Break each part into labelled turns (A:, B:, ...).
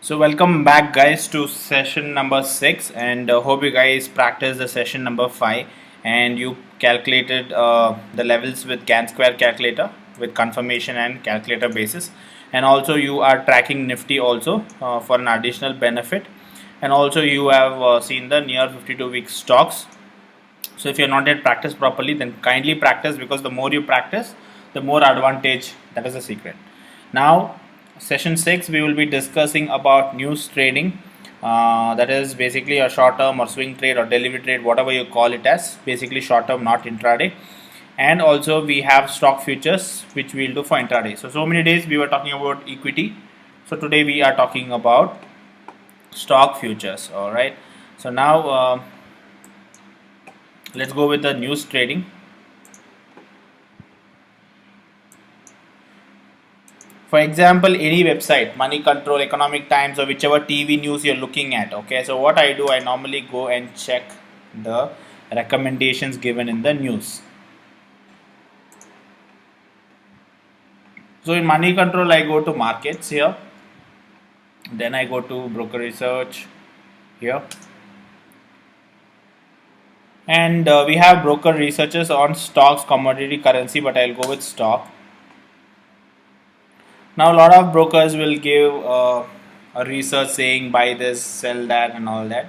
A: So welcome back guys to session number 6 and hope you guys practice the session number 5 and you calculated the levels with CAN square calculator with confirmation and calculator basis, and also you are tracking Nifty also for an additional benefit, and also you have seen the near 52-week stocks. So if you are not yet practiced properly, then kindly practice, because the more you practice, the more advantage. That is the secret. Now session 6 we will be discussing about news trading, that is basically a short term or swing trade or delivery trade, whatever you call it as, basically short term, not intraday. And also we have stock futures which we will do for intraday. So many days we were talking about equity, so today we are talking about stock futures. All right, so now let's go with the news trading. For example, any website, Money Control, Economic Times, or whichever TV news you're looking at. Okay, so what I do, I normally go and check the recommendations given in the news. So in Money Control, I go to markets here, then I go to broker research here, and we have broker researches on stocks, commodity, currency, but I'll go with stock. Now a lot of brokers will give a research saying buy this, sell that, and all that.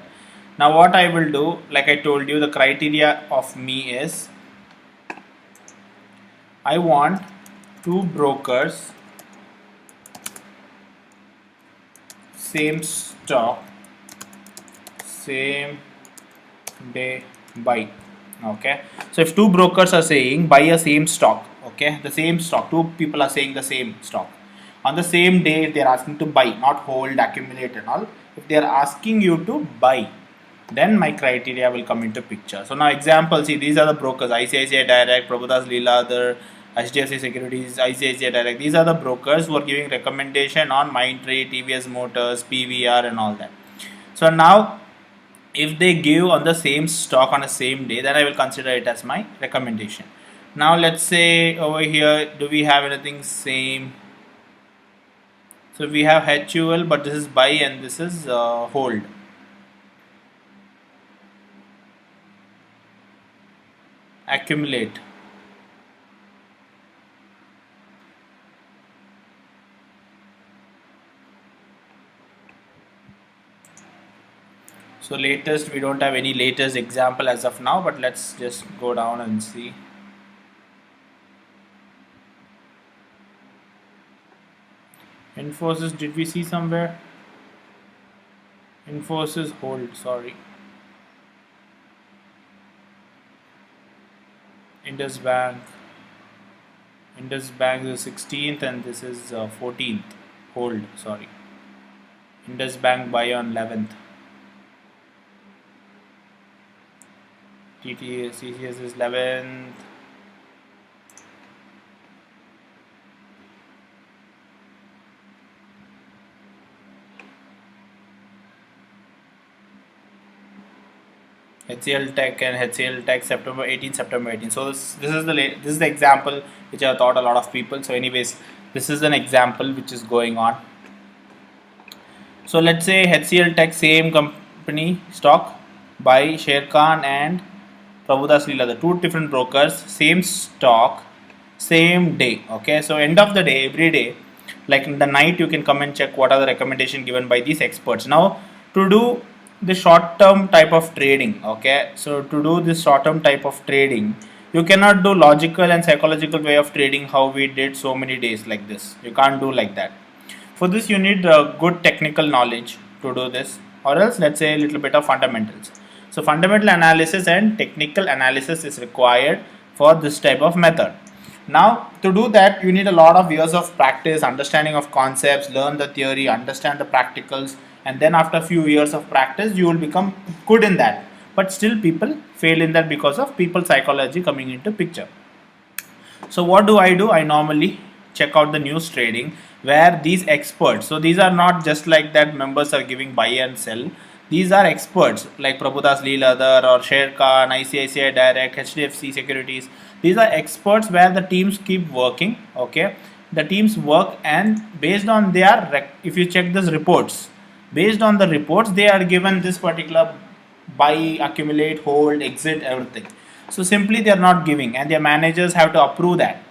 A: Now what I will do, like I told you, the criteria of me is I want two brokers, same stock, same day buy. Okay, so if two brokers are saying buy a same stock, okay, the same stock, two people are saying the same stock on the same day, if they are asking to buy, not hold, accumulate and all, if they are asking you to buy, then my criteria will come into picture. So now example, see, these are the brokers: ICICI Direct, Prabhudas Leeladhar, HDFC Securities, ICICI Direct. These are the brokers who are giving recommendation on Mindtree, TVS Motors, PVR and all that. So now if they give on the same stock on the same day, then I will consider it as my recommendation. Now let's say over here, do we have anything same? So we have HUL, but this is buy and this is hold. Accumulate. So latest, we don't have any latest example as of now, but let's just go down and see. Infosys, did we see somewhere? Infosys hold, sorry. Indus Bank. Indus Bank is 16th and this is 14th. Hold, sorry. Indus Bank buy on 11th. CCS is 11th. HCL Tech and HCL Tech September 18, September 18. So this is the example which I thought a lot of people. So anyways, this is an example which is going on. So let's say HCL Tech, same company stock, by Sherkan and Prabhudas Leeladhar, two different brokers, same stock, same day. Okay, so end of the day, every day, like in the night, you can come and check what are the recommendation given by these experts. Now to do the short term type of trading, okay, so to do this short term type of trading, you cannot do logical and psychological way of trading how we did so many days like this. You can't do like that. For this you need good technical knowledge to do this, or else let's say a little bit of fundamentals. So fundamental analysis and technical analysis is required for this type of method. Now to do that, you need a lot of years of practice, understanding of concepts, learn the theory, understand the practicals, and then after a few years of practice you will become good in that. But still people fail in that because of people psychology coming into picture. So what do? I normally check out the news trading where these experts, so these are not just like that members are giving buy and sell. These are experts like Prabhudas Leeladhar or Sherkan, ICICI Direct, HDFC Securities. These are experts where the teams keep working. Okay, the teams work, and based on their if you check these reports, Based on the reports, they are given this particular buy, accumulate, hold, exit, everything. So simply they are not giving, and their managers have to approve that,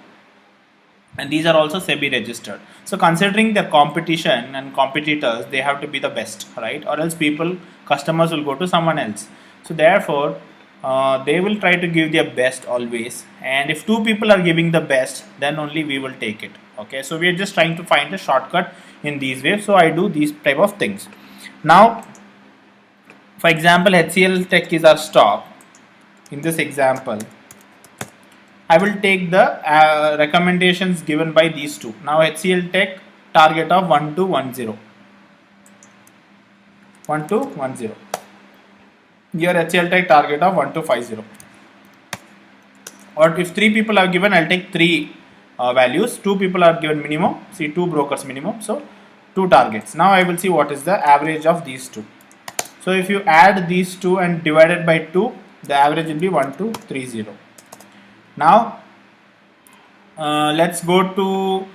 A: and these are also SEBI registered. So considering their competition and competitors, they have to be the best, right? Or else customers will go to someone else. So therefore, they will try to give their best always, and if two people are giving the best, then only we will take it. Okay, so we are just trying to find a shortcut in these ways. So I do these type of things. Now, for example, HCL Tech is our stock. In this example, I will take the recommendations given by these two. Now HCL Tech target of 1210. 1210. Here HCL Tech target of 1250. Or if three people are given, I'll take three values. Two people are given minimum. See, two brokers minimum. So two targets. Now I will see what is the average of these two. So if you add these two and divide it by 2, the average will be 1230. Now let's go to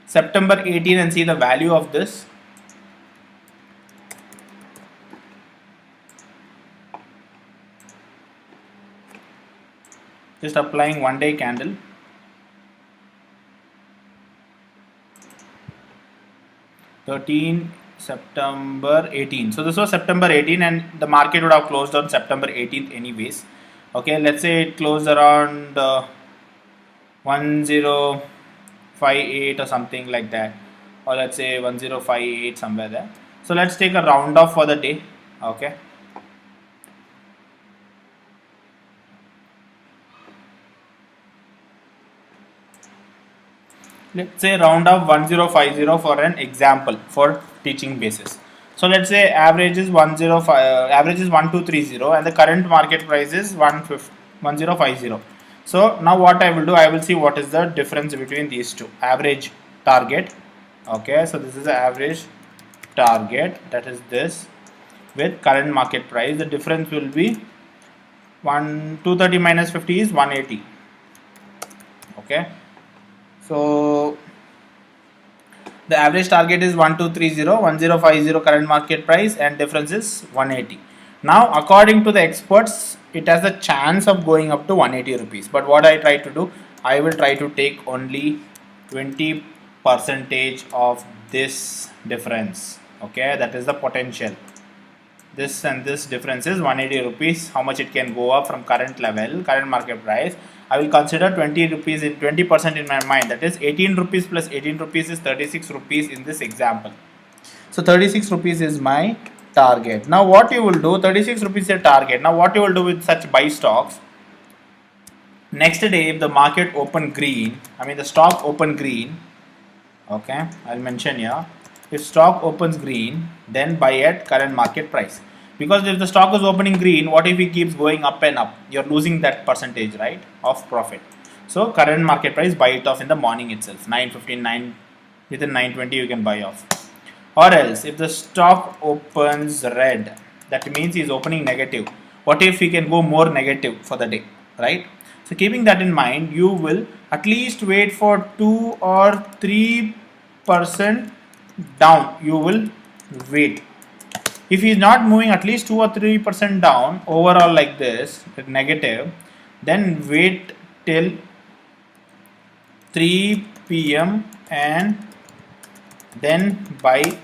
A: September 18 and see the value of this. Just applying 1 day candle. September 18. So this was September 18, and the market would have closed on September 18th anyways. Okay, let's say it closed around 1058 or something like that, or let's say 1058 somewhere there. So let's take a round off for the day. Okay, let's say round off 1050 for an example for teaching basis. So let's say average is 1230, and the current market price is 1050. So now what I will do, I will see what is the difference between these two. Average target. Okay, so this is the average target, that is this, with current market price. The difference will be 230 minus 50 is 180. Okay, so the average target is 1230, 1050 current market price, and difference is 180. Now according to the experts, it has a chance of going up to 180 rupees. But what I try to do, I will try to take only 20% of this difference. Okay, that is the potential. This and this difference is 180 rupees. How much it can go up from current level, current market price. I will consider 20 rupees in 20% in my mind. That is 18 rupees plus 18 rupees is 36 rupees in this example. So 36 rupees is my target. Now what you will do, 36 rupees is a target. Now what you will do with such buy stocks, next day if the market open green, the stock open green, okay, I'll mention here, if stock opens green, then buy at current market price. Because if the stock is opening green, what if it keeps going up and up? You're losing that percentage, right, of profit. So current market price, buy it off in the morning itself, 9:59, within 9:20 you can buy off. Or else if the stock opens red, that means he's opening negative. What if he can go more negative for the day, right? So keeping that in mind, you will at least wait for 2 or 3% down. You will wait. If he is not moving at least 2 or 3% down overall like this, negative, then wait till 3 p.m. and then buy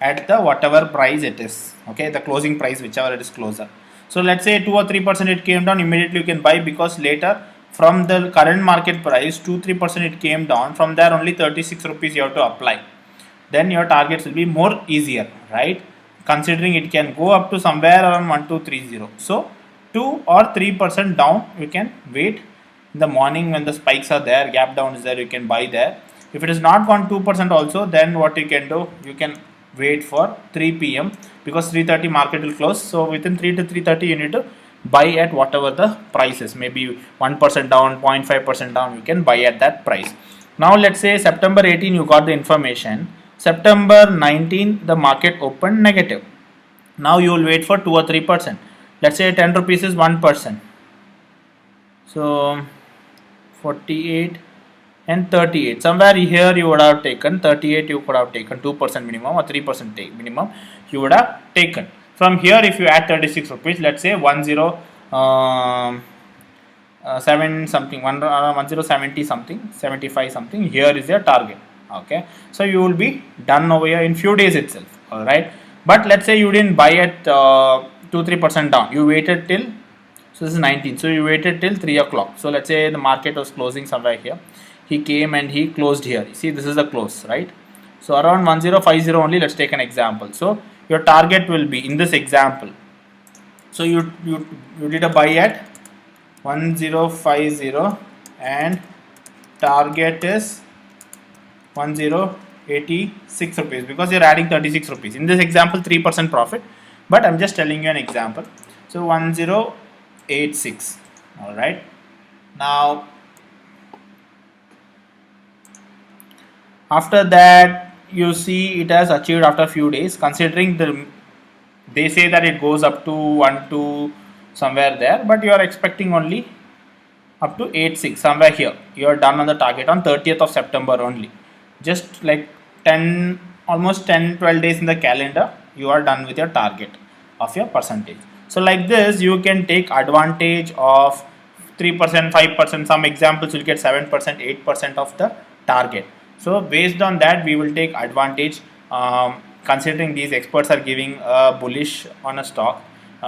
A: at the whatever price it is. Okay, the closing price, whichever it is closer. So let's say 2 or 3% it came down, immediately you can buy, because later from the current market price 2-3% it came down. From there only 36 rupees you have to apply. Then your targets will be more easier, right? Considering it can go up to somewhere around 1230. So 2 or 3% down, you can wait in the morning when the spikes are there, gap down is there, you can buy there. If it is not gone 2% also, then what you can do, you can wait for 3 p.m. because 3:30 market will close. So within 3 to 3:30 you need to buy at whatever the price is. Maybe 1% down, 0.5% down, you can buy at that price. Now let's say September 18 you got the information. September 19 the market opened negative. Now you will wait for 2 or 3%. Let's say 10 rupees is 1%. So 48, and 38. Somewhere here you would have taken 38, you could have taken 2% minimum or 3% minimum you would have taken. From here, if you add 36 rupees, let's say 7 something, 1070 something, 75 something, here is your target. Okay, so you will be done over here in few days itself. All right, but let's say you didn't buy at 2-3% down, you waited till, so this is 19, so you waited till 3 o'clock. So let's say the market was closing somewhere here, he came and he closed here. See, this is the close, right? So around 1050 only, let's take an example. So your target will be in this example, so you did a buy at 1050 and target is 1086 rupees, because you're adding 36 rupees. In this example, 3% profit, but I'm just telling you an example. So 1086. All right. Now, after that, you see it has achieved after a few days, considering they say that it goes up to 1 to somewhere there, but you are expecting only up to 86 somewhere here. You are done on the target on 30th of September only. Just like 10, almost 10-12 days in the calendar, you are done with your target of your percentage. So like this, you can take advantage of 3%, 5%. Some examples will get 7%, 8% of the target. So based on that, we will take advantage, considering these experts are giving a bullish on a stock.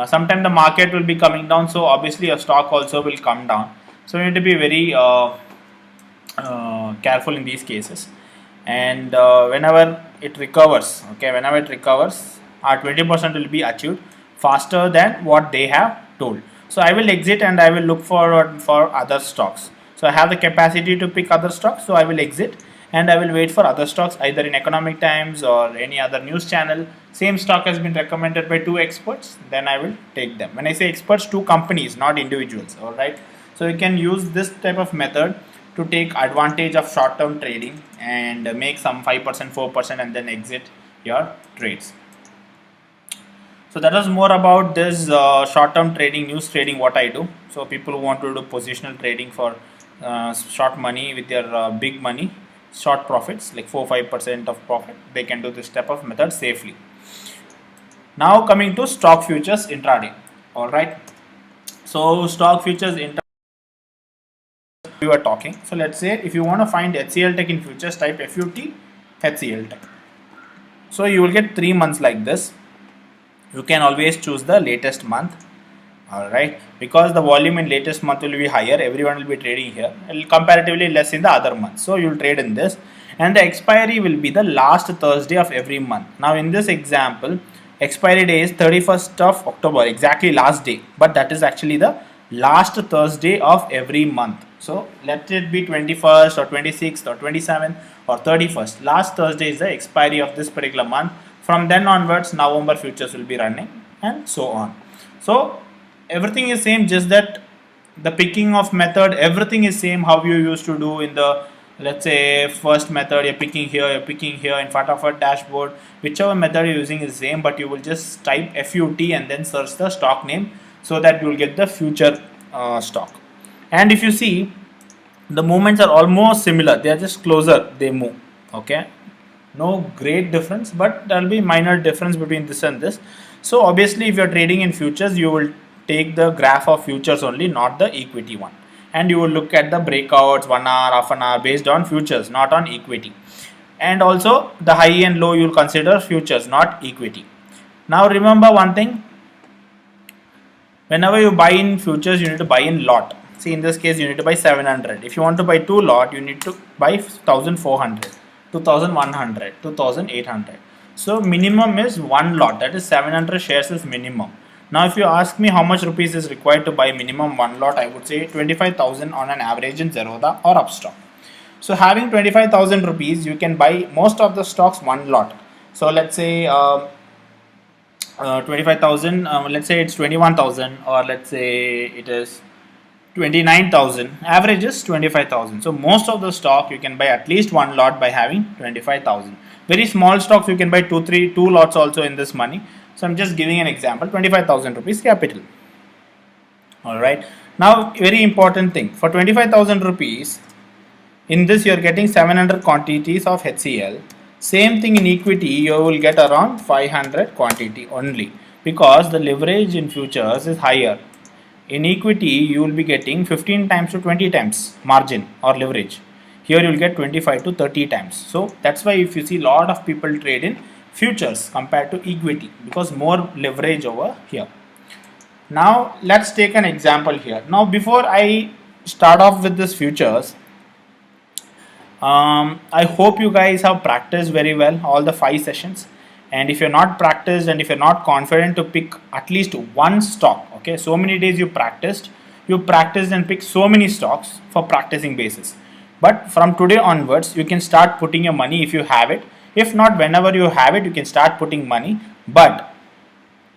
A: Sometimes the market will be coming down, so obviously a stock also will come down. So you need to be very careful in these cases. And whenever it recovers, okay, whenever it recovers, our 20% will be achieved faster than what they have told. So I will exit and I will look forward for other stocks. So I have the capacity to pick other stocks, so I will exit and I will wait for other stocks either in Economic Times or any other news channel. Same stock has been recommended by 2 experts, then I will take them. When I say experts, 2 companies, not individuals. All right. So you can use this type of method to take advantage of short-term trading and make some 5%, 4% and then exit your trades. So that was more about this short-term trading, news trading, what I do. So people who want to do positional trading for short money with their big money, short profits like 4-5% of profit, they can do this type of method safely. Now coming to stock futures intraday. All right. So stock futures intraday we were talking. So let's say if you want to find HCL Tech in futures, type FUT HCL Tech. So you will get 3 months like this. You can always choose the latest month. All right, because the volume in latest month will be higher, everyone will be trading here, and comparatively less in the other month. So you will trade in this, and the expiry will be the last Thursday of every month. Now in this example, expiry day is 31st of October, exactly last day, but that is actually the last Thursday of every month. So let it be 21st or 26th or 27th or 31st. Last Thursday is the expiry of this particular month. From then onwards, November futures will be running and so on. So everything is same, just that the picking of method, everything is same how you used to do in the, let's say, first method. You're picking here, you're picking here in front of a dashboard. Whichever method you're using is same, but you will just type FUT and then search the stock name, so that you will get the future stock. And if you see, the movements are almost similar, they are just closer, they move. Okay, no great difference, but there will be minor difference between this and this. So obviously if you're trading in futures, you will take the graph of futures only, not the equity one, and you will look at the breakouts 1 hour, half an hour, based on futures, not on equity. And also the high and low you will consider futures, not equity. Now remember one thing, whenever you buy in futures, you need to buy in lot. See, in this case you need to buy 700. If you want to buy 2 lot, you need to buy 1400, 2100, 2800. So minimum is 1 lot, that is 700 shares is minimum. Now if you ask me how much rupees is required to buy minimum 1 lot, I would say 25,000 on an average in Zerodha or Upstock. So having 25,000 rupees, you can buy most of the stocks 1 lot. So let's say 25,000, let's say it's 21,000, or let's say it is 29,000, average is 25,000. So most of the stock you can buy at least 1 lot by having 25,000. Very small stocks you can buy 2 lots also in this money. So I'm just giving an example, 25,000 rupees capital. All right. Now very important thing, for 25,000 rupees, In this, you are getting 700 quantities of HCl. Same thing in equity, you will get around 500 quantity only, because the leverage in futures is higher. In equity, you will be getting 15 times to 20 times margin or leverage. Here you will get 25 to 30 times. So that's why if you see lot of people trade in futures compared to equity, because more leverage over here. Now let's take an example here. Now before I start off with this futures, I hope you guys have practiced very well all the 5 sessions. And if you're not practiced and if you're not confident to pick at least one stock, okay, so many days you practiced and picked so many stocks for practicing basis. But from today onwards, you can start putting your money if you have it. If not, whenever you have it, you can start putting money. But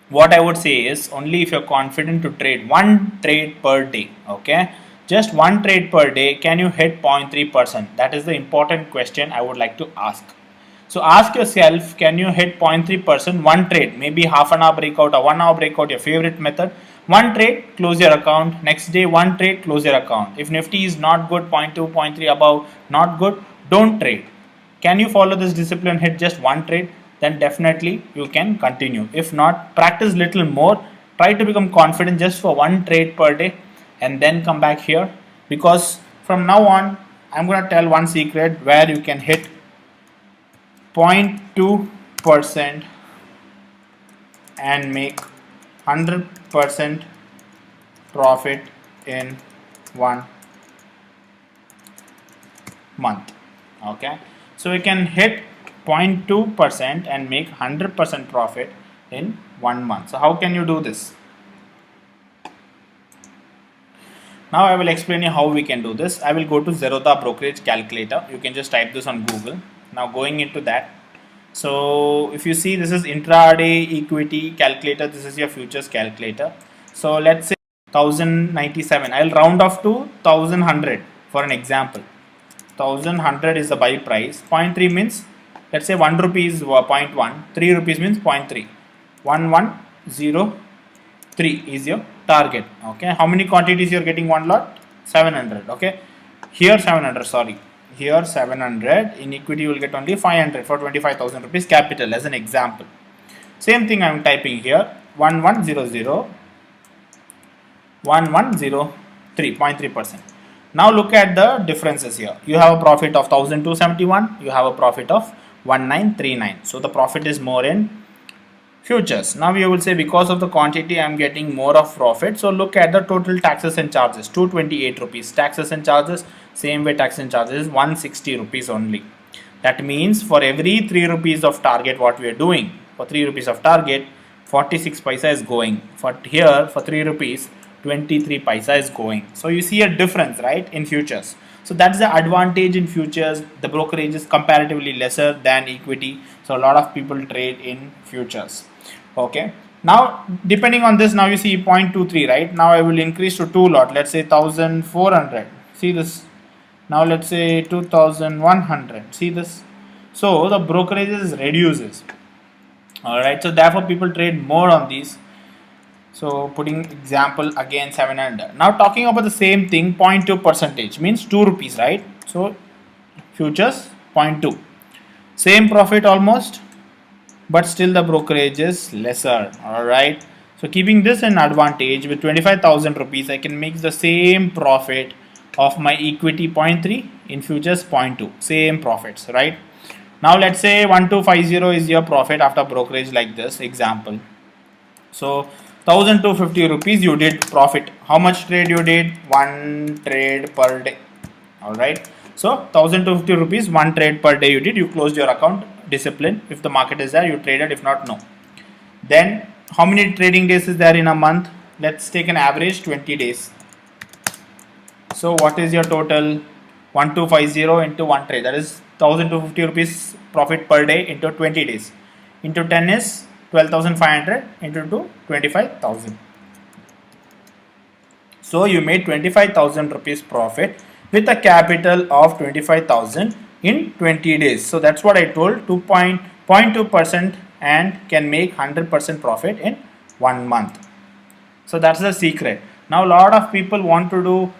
A: what I would say is only if you're confident to trade one trade per day, okay? Just one trade per day, can you hit 0.3%? That is the important question I would like to ask. So ask yourself, can you hit 0.3% one trade? Maybe half an hour breakout or 1 hour breakout, your favorite method. One trade, close your account. Next day, one trade, close your account. If Nifty is not good, 0.2, 0.3 above, not good, don't trade. Can you follow this discipline, hit just one trade? Then definitely you can continue. If not, practice little more. Try to become confident just for one trade per day and then come back here, because from now on I'm going to tell one secret where you can hit 0.2% and make 100% profit in 1 month. Okay, so we can hit 0.2% and make 100% profit in 1 month. So how can you do this? Now I will explain you how we can do this. I will go to Zerodha brokerage calculator. You can just type this on Google. Now going into that, so if you see, this is intraday equity calculator, this is your futures calculator. So let's say 1097, I'll round off to 1100 for an example. 1100 is the buy price. 0.3 means, let's say 1 rupee is 0.1, 3 rupees means 0.3. 1103 is your target. Okay, how many quantities you're getting? One lot? 700. Okay, here 700, sorry, here 700. In equity you will get only 500 for 25,000 rupees capital as an example. Same thing I am typing here, 1100, 1103, 0.3%. Now look at the differences here. You have a profit of 1271, you have a profit of 1939. So the profit is more in futures. Now you will say, because of the quantity I am getting more of profit. So look at the total taxes and charges, 228 rupees. Taxes and charges, same way taxes and charges is 160 rupees only. That means for every 3 rupees of target what we are doing, for 3 rupees of target, 46 paisa is going. For here, for 3 rupees, 23 paisa is going. So you see a difference, right, in futures. So that's the advantage in futures. The brokerage is comparatively lesser than equity. So a lot of people trade in futures. Okay. Now depending on this, now you see 0.23, right? Now I will increase to 2 lot. Let's say 1400. See this. Now let's say 2100. See this. So the brokerages reduces. Alright. So therefore people trade more on these. So putting example again 700. Now talking about the same thing, 0.2 percentage means 2 rupees, right? So futures 0.2. Same profit almost, but still the brokerage is lesser. Alright. So keeping this an advantage, with 25,000 rupees I can make the same profit of my equity 0.3, in futures 0.2. Same profits, right? Now let's say 1250 is your profit after brokerage like this example. So 1250 rupees you did profit. How much trade you did? One trade per day. Alright. So 1250 rupees, one trade per day you did. You closed your account. Discipline. If the market is there, you traded. If not, no. Then how many trading days is there in a month? Let's take an average 20 days. So what is your total? 1250 into one trade. That is 1250 rupees profit per day into 20 days. Into 10 is 12,500 into 25,000. So you made 25,000 rupees profit with a capital of 25,000 in 20 days. So that's what I told, 2.2% and can make 100% profit in 1 month. So that's the secret. Now a lot of people want to do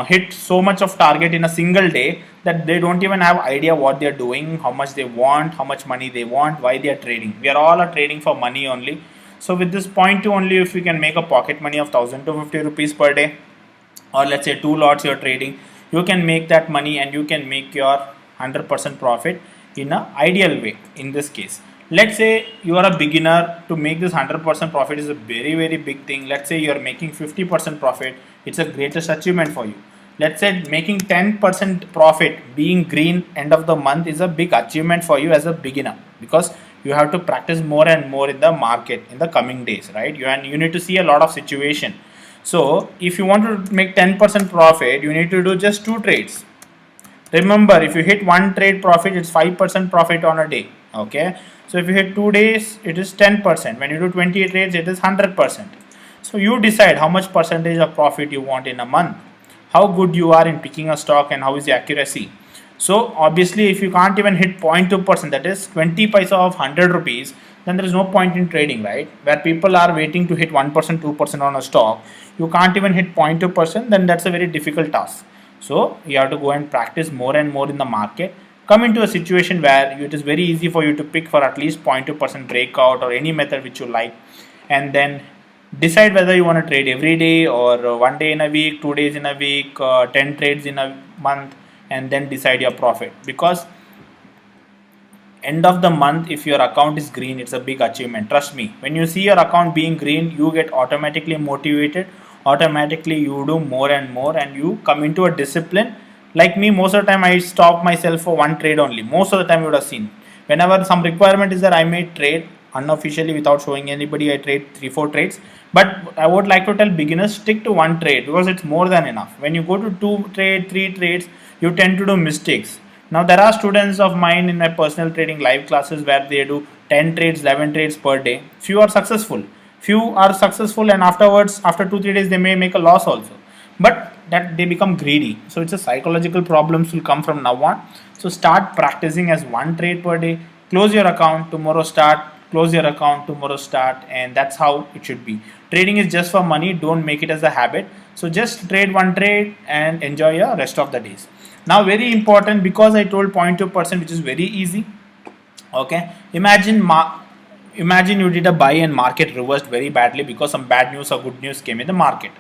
A: hit so much of target in a single day that they don't even have idea what they're doing, how much they want, how much money they want, why they are trading. We are all are trading for money only. So with this point two only, if we can make a pocket money of 1,250 rupees per day, or let's say 2 lots you're trading, you can make that money and you can make your 100% profit in a ideal way. In this case, let's say you are a beginner, to make this 100% profit is a very big thing. Let's say you're making 50% profit, it's a greatest achievement for you. Let's say making 10% profit, being green end of the month, is a big achievement for you as a beginner, because you have to practice more and more in the market in the coming days, right? You need to see a lot of situation. So if you want to make 10% profit, you need to do just 2 trades. Remember, if you hit one trade profit, it's 5% profit on a day. Okay. So if you hit 2 days, it is 10%. When you do 20 trades, it is 100%. So you decide how much percentage of profit you want in a month, how good you are in picking a stock, and how is the accuracy. So obviously, if you can't even hit 0.2%, that is 20 paisa of 100 rupees, then there is no point in trading, right? Where people are waiting to hit 1%, 2% on a stock, you can't even hit 0.2%, then that's a very difficult task. So you have to go and practice more and more in the market. Come into a situation where it is very easy for you to pick for at least 0.2% breakout or any method which you like, and then decide whether you want to trade every day or one day in a week, 2 days in a week, 10 trades in a month, and then decide your profit. Because end of the month, if your account is green, it's a big achievement. Trust me, when you see your account being green, you get automatically motivated, automatically you do more and more, and you come into a discipline. Like me, most of the time I stop myself for one trade only. Most of the time you would have seen, whenever some requirement is there, I may trade unofficially without showing anybody. I trade 3-4 trades, but I would like to tell beginners, stick to one trade, because it's more than enough. When you go to 2 trade 3 trades, you tend to do mistakes. Now there are students of mine in my personal trading live classes where they do 10 trades, 11 trades per day. Few are successful, and afterwards, after 2-3 days, they may make a loss also, but that they become greedy. So it's a psychological problems will come from now on. So start practicing as one trade per day. Close your account, tomorrow start. Close your account, tomorrow start. And that's how it should be. Trading is just for money. Don't make it as a habit. So just trade one trade and enjoy your rest of the days. Now very important, because I told 0.2%, which is very easy. Okay, imagine you did a buy and market reversed very badly because some bad news or good news came in the market.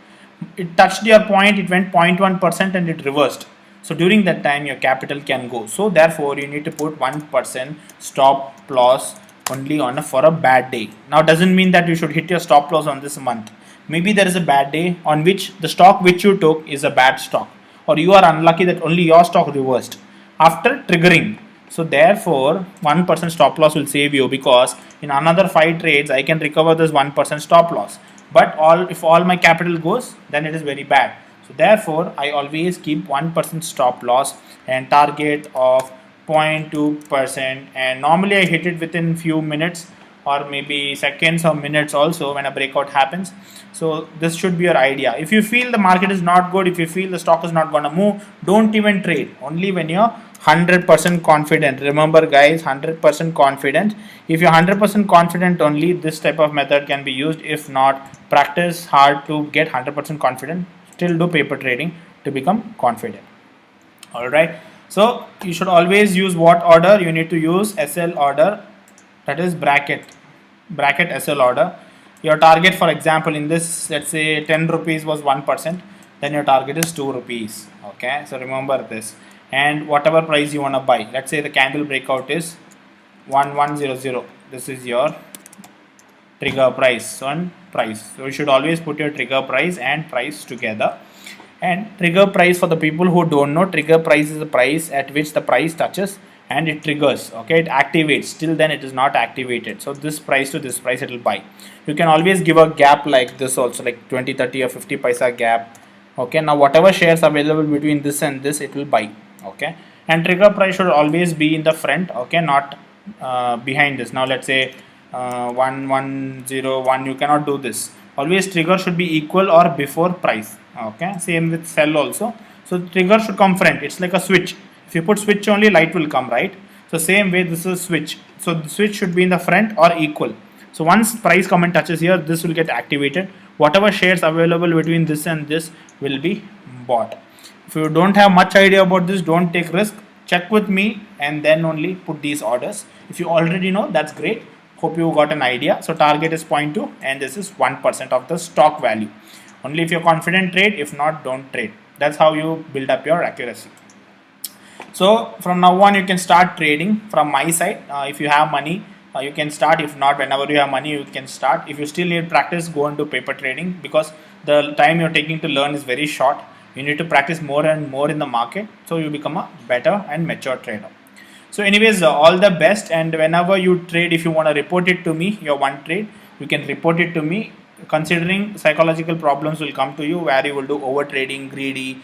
A: It touched your point, it went 0.1% and it reversed. So during that time your capital can go. So therefore you need to put 1% stop loss only on for a bad day. Now doesn't mean that you should hit your stop loss on this month. Maybe there is a bad day on which the stock which you took is a bad stock, or you are unlucky that only your stock reversed after triggering. So therefore 1% stop loss will save you, because in another 5 trades I can recover this 1% stop loss. But if all my capital goes, then it is very bad. So therefore I always keep 1% stop loss and target of 0.2%, and normally I hit it within few minutes or maybe seconds or minutes also when a breakout happens. So this should be your idea. If you feel the market is not good, if you feel the stock is not gonna move, don't even trade. Only when you're 100% confident. Remember guys, 100% confident. If you're 100% confident, only this type of method can be used. If not, practice hard to get 100% confident. Still do paper trading to become confident. Alright, so you should always use what order? You need to use SL order, that is bracket SL order. Your target, for example, in this, let's say 10 rupees was 1%, then your target is 2 rupees. Okay, so remember this. And whatever price you want to buy, let's say the candle breakout is 1100, this is your trigger price on price. So you should always put your trigger price and price together. And trigger price, for the people who don't know, trigger price is the price at which the price touches and it triggers. Okay, it activates. Till then it is not activated. So this price to this price it will buy. You can always give a gap like this also, like 20, 30 or 50 paisa gap. Okay, now whatever shares available between this and this, it will buy. Okay, and trigger price should always be in the front. Okay, not behind this. Now let's say 1101, you cannot do this. Always trigger should be equal or before price. Okay, same with sell also. So trigger should come front. It's like a switch. If you put switch only, light will come, right? So same way, this is switch. So the switch should be in the front or equal. So once price come and touches here, this will get activated. whatever shares available between this and this will be bought. If you don't have much idea about this, don't take risk. Check with me and then only put these orders. If you already know, that's great. Hope you got an idea. So target is 0.2 and this is 1% of the stock value. Only if you're confident, trade. If not, don't trade. That's how you build up your accuracy. So from now on, you can start trading from my side. If you have money, you can start. If not, whenever you have money, you can start. If you still need practice, go into paper trading, because the time you're taking to learn is very short. You need to practice more and more in the market, so you become a better and mature trader. So anyways, all the best. And whenever you trade, if you want to report it to me, your one trade, you can report it to me. Considering psychological problems will come to you where you will do over trading, greedy,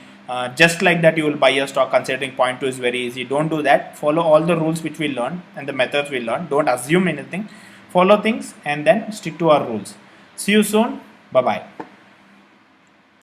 A: just like that you will buy a stock considering 0.2 is very easy. Don't do that. Follow all the rules which we learn and the methods we learn. Don't assume anything. Follow things and then stick to our rules. See you soon. Bye bye.